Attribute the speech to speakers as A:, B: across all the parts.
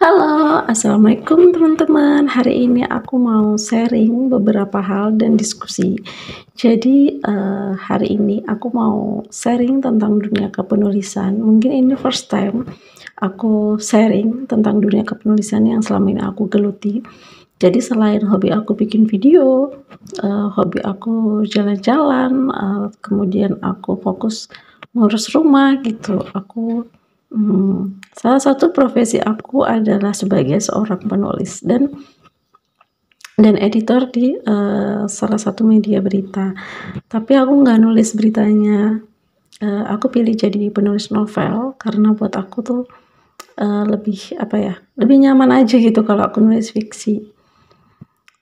A: Halo, assalamualaikum teman-teman. Hari ini aku mau sharing beberapa hal dan diskusi. Jadi, hari ini aku mau sharing tentang dunia kepenulisan. Mungkin ini first time aku sharing tentang dunia kepenulisan yang selama ini aku geluti. Jadi selain hobi aku bikin video, hobi aku jalan-jalan, kemudian aku fokus ngurus rumah gitu. Salah satu profesi aku adalah sebagai seorang penulis dan editor di, salah satu media berita. Tapi aku nggak nulis beritanya, aku pilih jadi penulis novel karena buat aku tuh, lebih lebih nyaman aja gitu kalau aku nulis fiksi.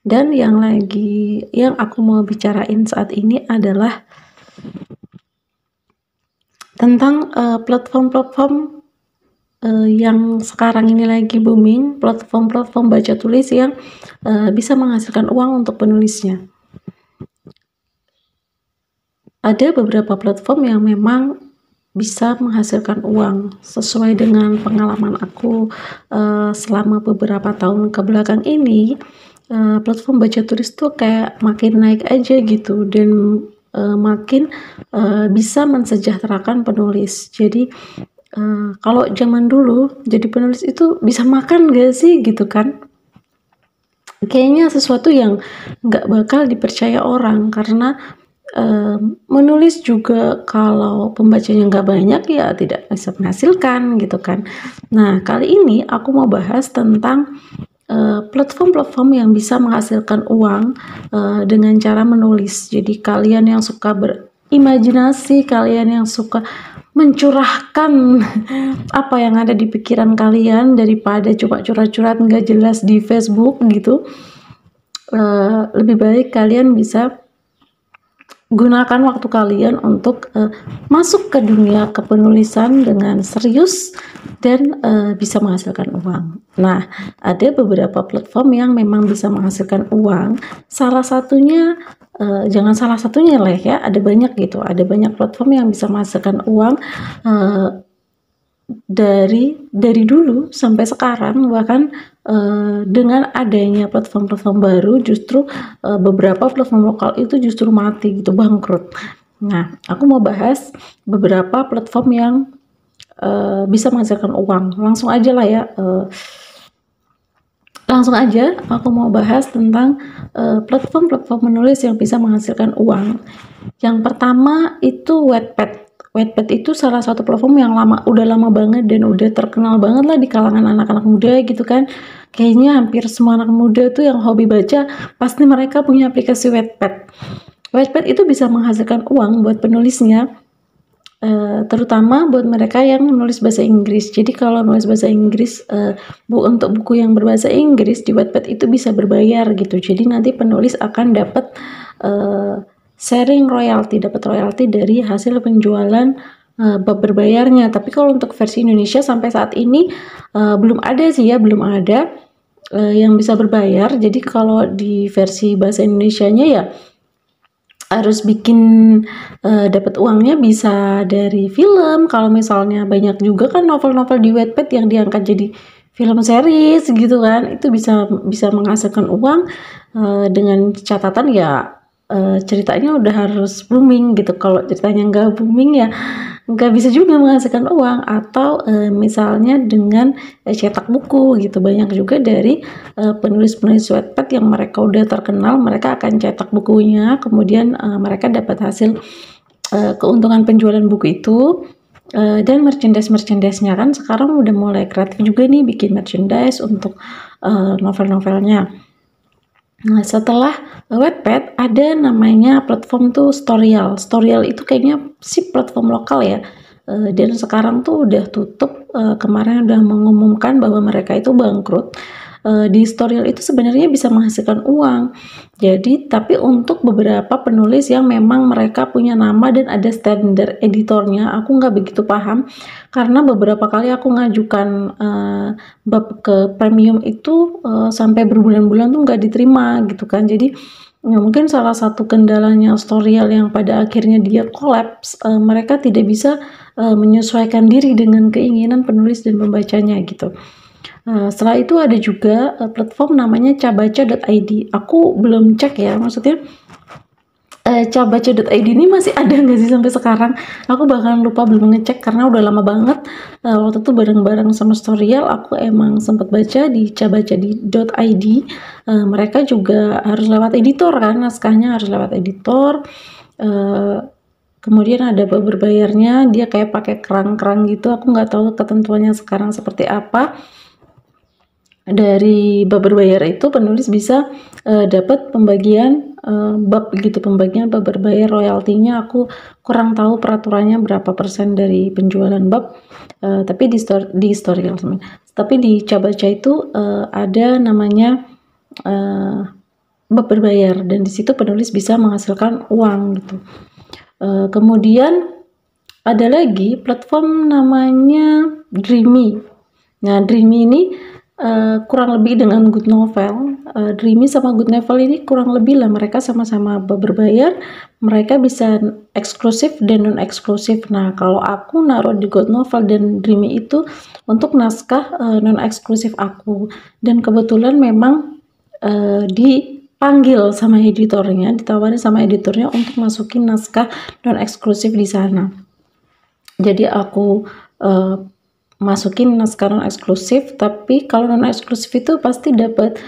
A: Dan yang aku mau bicarain saat ini adalah tentang, platform-platform yang sekarang ini lagi booming, platform-platform baca tulis yang bisa menghasilkan uang untuk penulisnya. Ada beberapa platform yang memang bisa menghasilkan uang sesuai dengan pengalaman aku selama beberapa tahun ke belakang ini. Platform baca tulis tuh kayak makin naik aja gitu dan makin bisa mensejahterakan penulis. Jadi kalau zaman dulu jadi penulis itu bisa makan gak sih gitu kan? Kayaknya sesuatu yang nggak bakal dipercaya orang karena menulis juga kalau pembacanya nggak banyak ya tidak bisa menghasilkan gitu kan. Nah kali ini aku mau bahas tentang platform-platform yang bisa menghasilkan uang dengan cara menulis. Jadi kalian yang suka berimajinasi, kalian yang suka mencurahkan apa yang ada di pikiran kalian daripada cuma curhat-curhat nggak jelas di Facebook gitu, lebih baik kalian bisa gunakan waktu kalian untuk masuk ke dunia kepenulisan dengan serius dan bisa menghasilkan uang. Nah, ada beberapa platform yang memang bisa menghasilkan uang. Salah satunya, jangan salah satunya lah ya, ada banyak gitu. Ada banyak platform yang bisa menghasilkan uang dari dulu sampai sekarang. Bahkan dengan adanya platform-platform baru justru beberapa platform lokal itu justru mati gitu, bangkrut. Nah, aku mau bahas beberapa platform yang bisa menghasilkan uang. Langsung aja aku mau bahas tentang platform-platform menulis yang bisa menghasilkan uang. Yang pertama itu Wattpad. Wattpad itu salah satu platform yang udah lama banget dan udah terkenal banget lah di kalangan anak-anak muda gitu kan. Kayaknya hampir semua anak muda tuh yang hobi baca pasti mereka punya aplikasi Wattpad. Wattpad itu bisa menghasilkan uang buat penulisnya, terutama buat mereka yang menulis bahasa Inggris. Jadi kalau nulis bahasa Inggris, untuk buku yang berbahasa Inggris di Wattpad itu bisa berbayar gitu. Jadi nanti penulis akan dapat dapat royalti dari hasil penjualan bab berbayarnya. Tapi kalau untuk versi Indonesia sampai saat ini belum ada yang bisa berbayar. Jadi kalau di versi bahasa Indonesianya ya harus bikin dapat uangnya bisa dari film. Kalau misalnya banyak juga kan novel-novel di Wattpad yang diangkat jadi film series gitu kan, itu bisa menghasilkan uang dengan catatan ya ceritanya udah harus booming gitu. Kalau ceritanya nggak booming ya nggak bisa juga menghasilkan uang. Atau misalnya dengan cetak buku gitu, banyak juga dari penulis-penulis Wattpad yang mereka udah terkenal, mereka akan cetak bukunya, kemudian mereka dapat hasil keuntungan penjualan buku itu. Dan merchandise-nya kan sekarang udah mulai kreatif juga nih bikin merchandise untuk novel-novelnya. Nah, setelah Wattpad ada namanya platform tuh Storyal. Storyal itu kayaknya sih platform lokal ya. Dan sekarang tuh udah tutup, kemarin udah mengumumkan bahwa mereka itu bangkrut. Di Storyal itu sebenarnya bisa menghasilkan uang. Jadi tapi untuk beberapa penulis yang memang mereka punya nama dan ada standar editornya, aku nggak begitu paham karena beberapa kali aku ngajukan bab ke premium itu sampai berbulan-bulan tuh nggak diterima gitu kan. Jadi ya mungkin salah satu kendalanya Storyal yang pada akhirnya dia kolaps, mereka tidak bisa menyesuaikan diri dengan keinginan penulis dan pembacanya gitu. Setelah itu ada juga platform namanya cabaca.id. Aku belum cek ya, maksudnya cabaca.id ini masih ada nggak sih sampai sekarang? Aku bahkan lupa, belum ngecek karena udah lama banget. Waktu itu bareng-bareng sama Storyal aku emang sempat baca di cabaca.id. Mereka juga harus lewat editor kan, naskahnya harus lewat editor. Kemudian ada bab berbayarnya, dia kayak pakai kerang-kerang gitu. Aku nggak tahu ketentuannya sekarang seperti apa. Dari bab berbayar itu penulis bisa dapat pembagian bab gitu, pembagian bab berbayar, royaltinya aku kurang tahu peraturannya berapa persen dari penjualan bab. Tapi di Storyal, tapi di Cabaca itu ada namanya bab berbayar, dan di situ penulis bisa menghasilkan uang gitu. Kemudian ada lagi platform namanya Dreamy. Nah, Dreamy ini kurang lebih dengan Good Novel. Dreamy sama Good Novel ini kurang lebih lah, mereka sama-sama berbayar, mereka bisa eksklusif dan non eksklusif. Nah, kalau aku naruh di Good Novel dan Dreamy itu untuk naskah non eksklusif aku, dan kebetulan memang dipanggil sama editornya, ditawarin sama editornya untuk masukin naskah non eksklusif di sana. Jadi aku masukin naskah non eksklusif, tapi kalau non eksklusif itu pasti dapat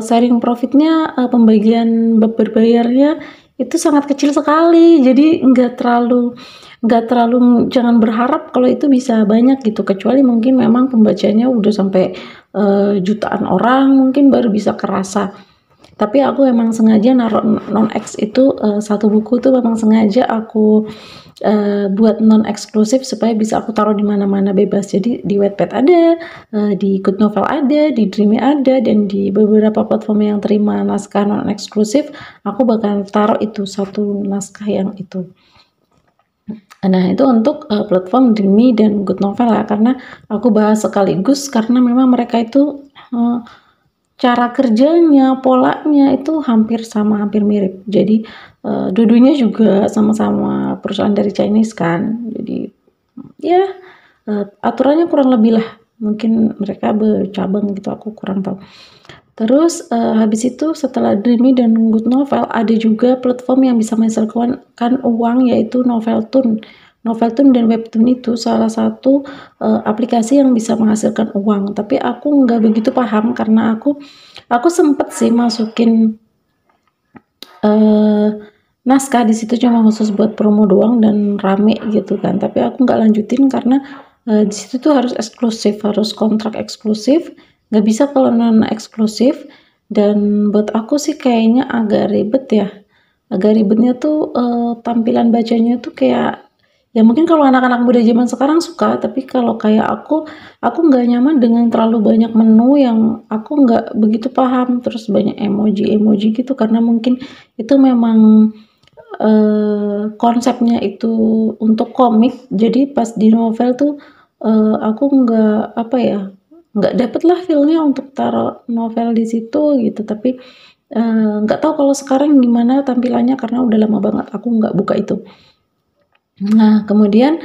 A: sharing profitnya, pembagian berbayarnya itu sangat kecil sekali. Jadi nggak terlalu jangan berharap kalau itu bisa banyak gitu, kecuali mungkin memang pembacanya udah sampai jutaan orang mungkin baru bisa kerasa. Tapi aku emang sengaja naruh non-X itu, satu buku tuh memang sengaja aku buat non-eksklusif supaya bisa aku taruh di mana-mana bebas. Jadi di Wattpad ada, di Good Novel ada, di Dreamy ada, dan di beberapa platform yang terima naskah non-eksklusif, aku bakal taruh itu satu naskah yang itu. Nah, itu untuk platform Dreamy dan Good Novel ya, karena aku bahas sekaligus karena memang mereka itu cara kerjanya, polanya itu hampir sama, hampir mirip. Jadi dua-duanya juga sama-sama perusahaan dari Chinese kan. Jadi ya aturannya kurang lebih lah. Mungkin mereka bercabang gitu, aku kurang tahu. Terus habis itu setelah Dreamy dan Good Novel ada juga platform yang bisa menghasilkan uang, yaitu Noveltoon. Noveltoon dan Webtoon itu salah satu aplikasi yang bisa menghasilkan uang, tapi aku nggak begitu paham karena aku sempet sih masukin naskah di situ cuma khusus buat promo doang dan rame gitu kan, tapi aku nggak lanjutin karena di situ tuh harus eksklusif, harus kontrak eksklusif, nggak bisa kalau non eksklusif. Dan buat aku sih kayaknya agak ribet ya, agak ribetnya tuh tampilan bacanya tuh kayak, ya mungkin kalau anak-anak muda zaman sekarang suka, tapi kalau kayak aku nggak nyaman dengan terlalu banyak menu yang aku nggak begitu paham, terus banyak emoji gitu, karena mungkin itu memang konsepnya itu untuk komik. Jadi pas di novel tuh aku nggak dapet lah feelnya untuk taruh novel di situ gitu. Tapi nggak tahu kalau sekarang gimana tampilannya karena udah lama banget aku nggak buka itu. Nah, kemudian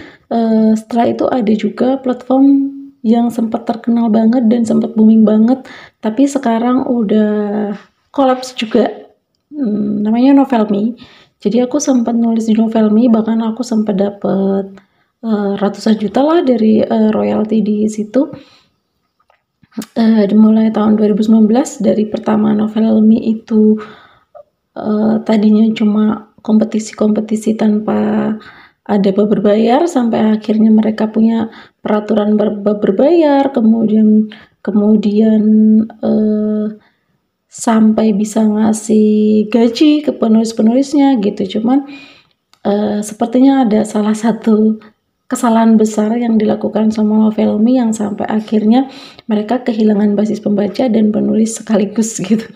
A: setelah itu ada juga platform yang sempat terkenal banget dan sempat booming banget, tapi sekarang udah kolaps juga, namanya Novelme. Jadi aku sempat nulis di Novelme, bahkan aku sempat dapet ratusan juta lah dari royalti di situ. Dimulai tahun 2019, dari pertama Novelme itu tadinya cuma kompetisi-kompetisi tanpa ada bab berbayar, sampai akhirnya mereka punya peraturan bab berbayar, kemudian sampai bisa ngasih gaji ke penulis-penulisnya gitu. Cuman sepertinya ada salah satu kesalahan besar yang dilakukan sama Novelme yang sampai akhirnya mereka kehilangan basis pembaca dan penulis sekaligus gitu.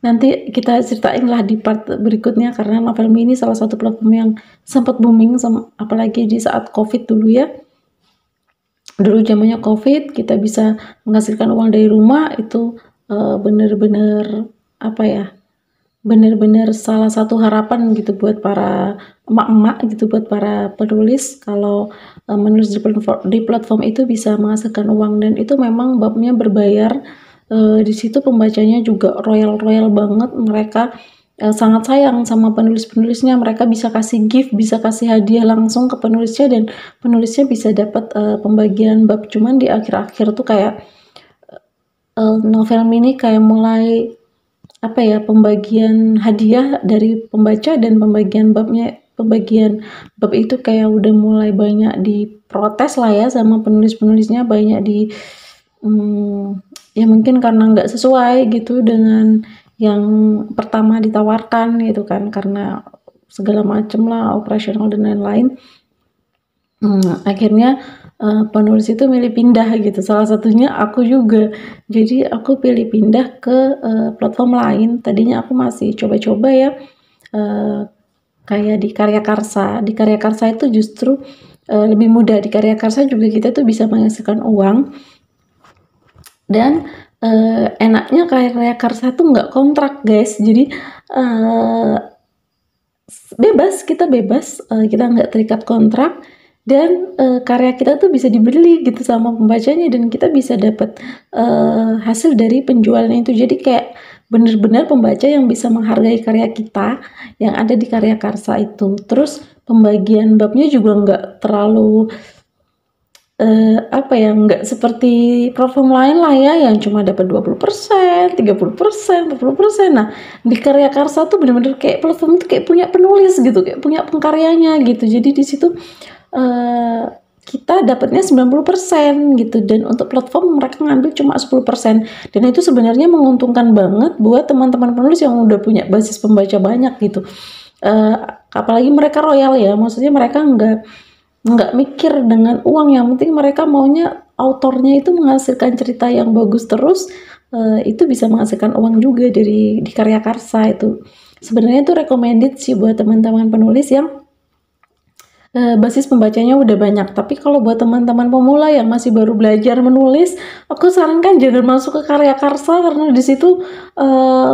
A: Nanti kita ceritain lah di part berikutnya, karena Novelme ini salah satu platform yang sempat booming, apalagi di saat COVID dulu ya. Dulu zamannya COVID, kita bisa menghasilkan uang dari rumah, itu bener-bener bener-bener salah satu harapan gitu buat para emak-emak gitu, buat para penulis kalau menulis di platform itu bisa menghasilkan uang, dan itu memang babnya berbayar. Di situ pembacanya juga royal banget, mereka sangat sayang sama penulis-penulisnya, mereka bisa kasih gift, bisa kasih hadiah langsung ke penulisnya, dan penulisnya bisa dapat pembagian bab. Cuman di akhir-akhir tuh kayak novel mini kayak mulai apa ya, pembagian hadiah dari pembaca dan pembagian bab itu kayak udah mulai banyak diprotes lah ya sama penulis-penulisnya, banyak ya mungkin karena nggak sesuai gitu dengan yang pertama ditawarkan gitu kan, karena segala macem lah, operasional dan lain-lain. Akhirnya penulis itu milih pindah gitu, salah satunya aku juga. Jadi aku pilih pindah ke platform lain. Tadinya aku masih coba-coba ya, kayak di Karya Karsa. Di Karya Karsa itu justru lebih mudah. Di Karya Karsa juga kita tuh bisa menghasilkan uang, dan enaknya Karya Karsa tuh nggak kontrak guys. Jadi kita bebas, kita nggak terikat kontrak, dan karya kita tuh bisa dibeli gitu sama pembacanya, dan kita bisa dapat hasil dari penjualan itu. Jadi kayak benar-benar pembaca yang bisa menghargai karya kita yang ada di Karya Karsa itu. Terus pembagian babnya juga nggak terlalu nggak seperti platform lain lah ya, yang cuma dapat 20%, 30%, 40%. Nah, di Karya Karsa tuh bener-bener kayak platform itu kayak punya penulis gitu, kayak punya pengkaryanya gitu. Jadi di situ kita dapatnya 90% gitu, dan untuk platform mereka ngambil cuma 10%. Dan itu sebenarnya menguntungkan banget buat teman-teman penulis yang udah punya basis pembaca banyak gitu. Apalagi mereka royal ya, maksudnya mereka nggak mikir dengan uang, yang penting mereka maunya autornya itu menghasilkan cerita yang bagus terus. Itu bisa menghasilkan uang juga di Karya Karsa itu. Sebenarnya itu recommended sih buat teman-teman penulis yang basis pembacanya udah banyak. Tapi kalau buat teman-teman pemula yang masih baru belajar menulis, aku sarankan jangan masuk ke Karya Karsa, karena di situ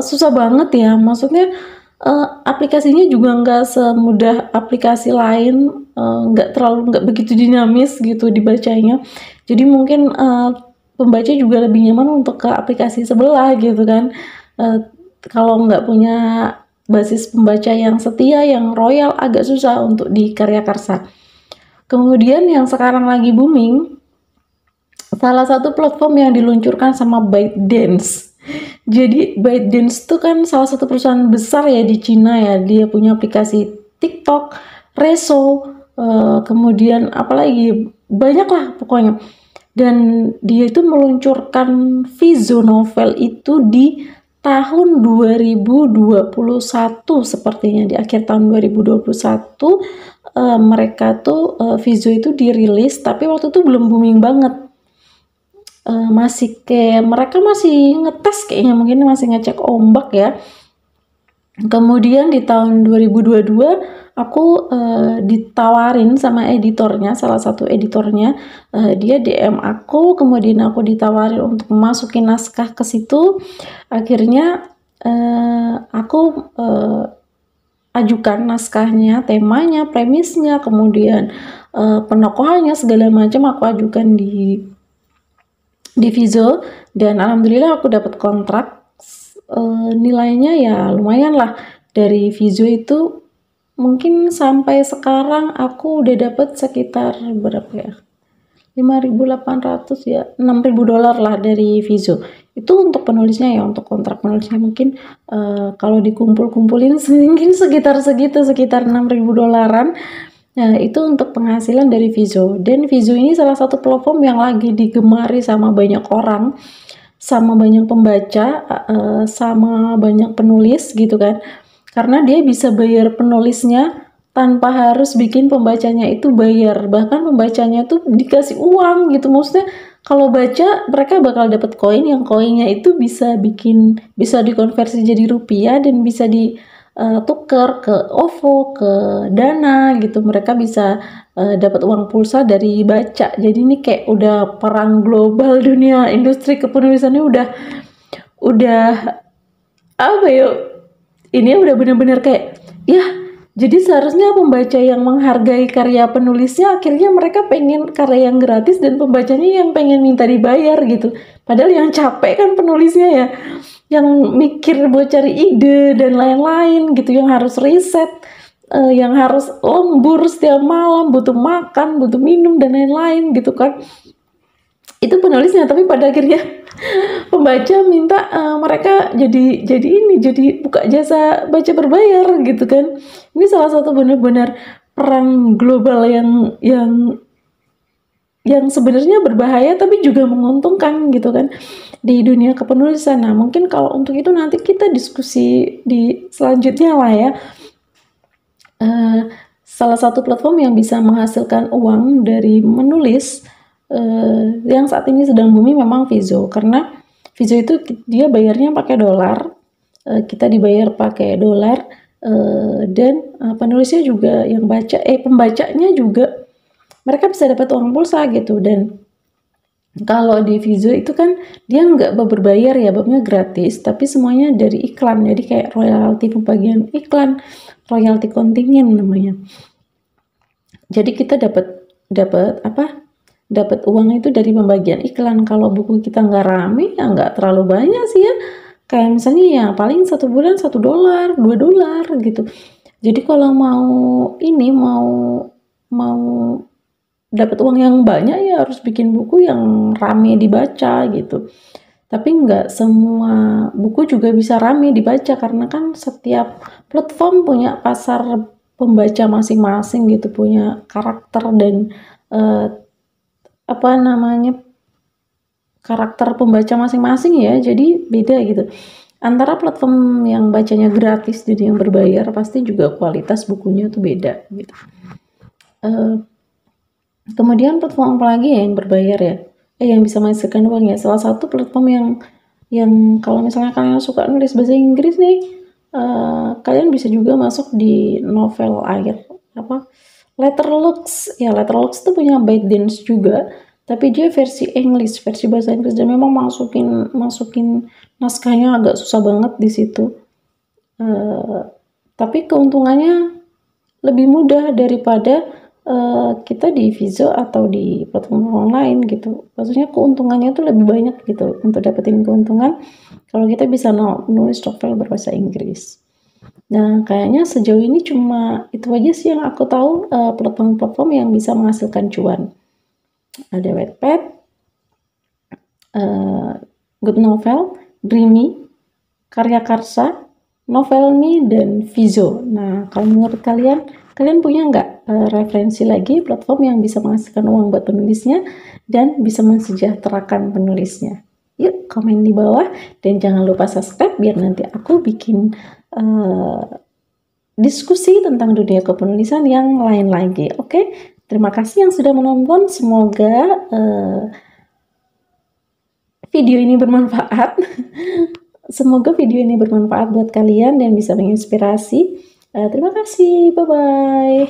A: susah banget ya. Maksudnya aplikasinya juga nggak semudah aplikasi lain, nggak begitu dinamis gitu dibacanya. Jadi mungkin pembaca juga lebih nyaman untuk ke aplikasi sebelah gitu kan. Kalau nggak punya basis pembaca yang setia, yang royal, agak susah untuk di Karya Karsa. Kemudian yang sekarang lagi booming, salah satu platform yang diluncurkan sama ByteDance. Jadi ByteDance itu kan salah satu perusahaan besar ya di Cina ya. Dia punya aplikasi TikTok, Resso, kemudian apalagi banyak lah pokoknya. Dan dia itu meluncurkan Vizo novel itu di tahun 2021 sepertinya, di akhir tahun 2021 mereka tuh Vizo itu dirilis, tapi waktu itu belum booming banget. Masih kayak mereka masih ngetes kayaknya, mungkin masih ngecek ombak ya. Kemudian di tahun 2022 aku ditawarin sama editornya, salah satu editornya, dia DM aku, kemudian aku ditawarin untuk masukin naskah ke situ. Akhirnya aku ajukan naskahnya, temanya, premisnya, kemudian penokohannya, segala macam aku ajukan di Vizo, dan alhamdulillah aku dapat kontrak. Nilainya ya lumayan lah. Dari Vizo itu mungkin sampai sekarang aku udah dapat sekitar berapa ya, 5.800 ya, $6.000 lah dari Vizo. Itu untuk penulisnya ya, untuk kontrak penulisnya mungkin kalau dikumpul-kumpulin mungkin sekitar segitu, sekitar $6.000. Nah, itu untuk penghasilan dari Vizo. Dan Vizo ini salah satu platform yang lagi digemari sama banyak orang, sama banyak pembaca, sama banyak penulis gitu kan. Karena dia bisa bayar penulisnya tanpa harus bikin pembacanya itu bayar. Bahkan pembacanya tuh dikasih uang gitu. Maksudnya kalau baca mereka bakal dapat koin, yang koinnya itu bisa dikonversi jadi rupiah, dan bisa tuker ke OVO, ke Dana gitu. Mereka bisa dapat uang pulsa dari baca. Jadi ini kayak udah perang global, dunia industri kepenulisannya udah apa ya, ini udah bener-bener kayak, ya jadi seharusnya pembaca yang menghargai karya penulisnya, akhirnya mereka pengen karya yang gratis dan pembacanya yang pengen minta dibayar gitu. Padahal yang capek kan penulisnya ya, yang mikir buat cari ide dan lain-lain gitu, yang harus riset, yang harus lembur setiap malam, butuh makan, butuh minum dan lain-lain gitu kan. Itu penulisnya, tapi pada akhirnya pembaca minta mereka jadi buka jasa baca berbayar gitu kan. Ini salah satu benar-benar perang global yang sebenarnya berbahaya tapi juga menguntungkan gitu kan di dunia kepenulisan. Nah, mungkin kalau untuk itu nanti kita diskusi di selanjutnya lah ya. Salah satu platform yang bisa menghasilkan uang dari menulis yang saat ini sedang booming memang Vizo, karena Vizo itu dia bayarnya pakai dolar, kita dibayar pakai dolar, dan penulisnya juga yang pembacanya juga mereka bisa dapat uang pulsa gitu. Dan kalau di Vizo itu kan dia nggak berbayar ya, babnya gratis, tapi semuanya dari iklan, jadi kayak royalti pembagian iklan, royalti kontingen namanya. Jadi kita dapat uang itu dari pembagian iklan. Kalau buku kita nggak rame ya nggak terlalu banyak sih ya, kayak misalnya ya paling 1 bulan $1, $2 gitu. Jadi kalau mau dapat uang yang banyak ya harus bikin buku yang rame dibaca gitu. Tapi nggak semua buku juga bisa rame dibaca, karena kan setiap platform punya pasar pembaca masing-masing gitu, punya karakter dan karakter pembaca masing-masing ya, jadi beda gitu. Antara platform yang bacanya gratis dan yang berbayar pasti juga kualitas bukunya tuh beda gitu. Kemudian platform apa lagi ya yang berbayar ya? Yang bisa menghasilkan uang ya. Salah satu platform yang kalau misalnya kalian suka nulis bahasa Inggris nih, kalian bisa juga masuk di novel air Letterlux. Ya, Letterlux tuh punya ByteDance juga, tapi dia versi English, versi bahasa Inggris, dan memang masukin naskahnya agak susah banget di situ. Tapi keuntungannya lebih mudah daripada kita di Vizo atau di platform lain gitu. Maksudnya keuntungannya tuh lebih banyak gitu untuk dapetin keuntungan kalau kita bisa nulis novel berbahasa Inggris. Nah, kayaknya sejauh ini cuma itu aja sih yang aku tahu platform-platform yang bisa menghasilkan cuan. Ada Wattpad, Good Novel, Dreamy, Karya Karsa, Novelme, dan Vizo. Nah, kalau menurut kalian punya nggak referensi lagi platform yang bisa menghasilkan uang buat penulisnya dan bisa mensejahterakan penulisnya? Yuk, komen di bawah dan jangan lupa subscribe biar nanti aku bikin diskusi tentang dunia kepenulisan yang lain lagi. Oke, terima kasih yang sudah menonton. Semoga video ini bermanfaat. Semoga video ini bermanfaat buat kalian dan bisa menginspirasi. Terima kasih, bye-bye.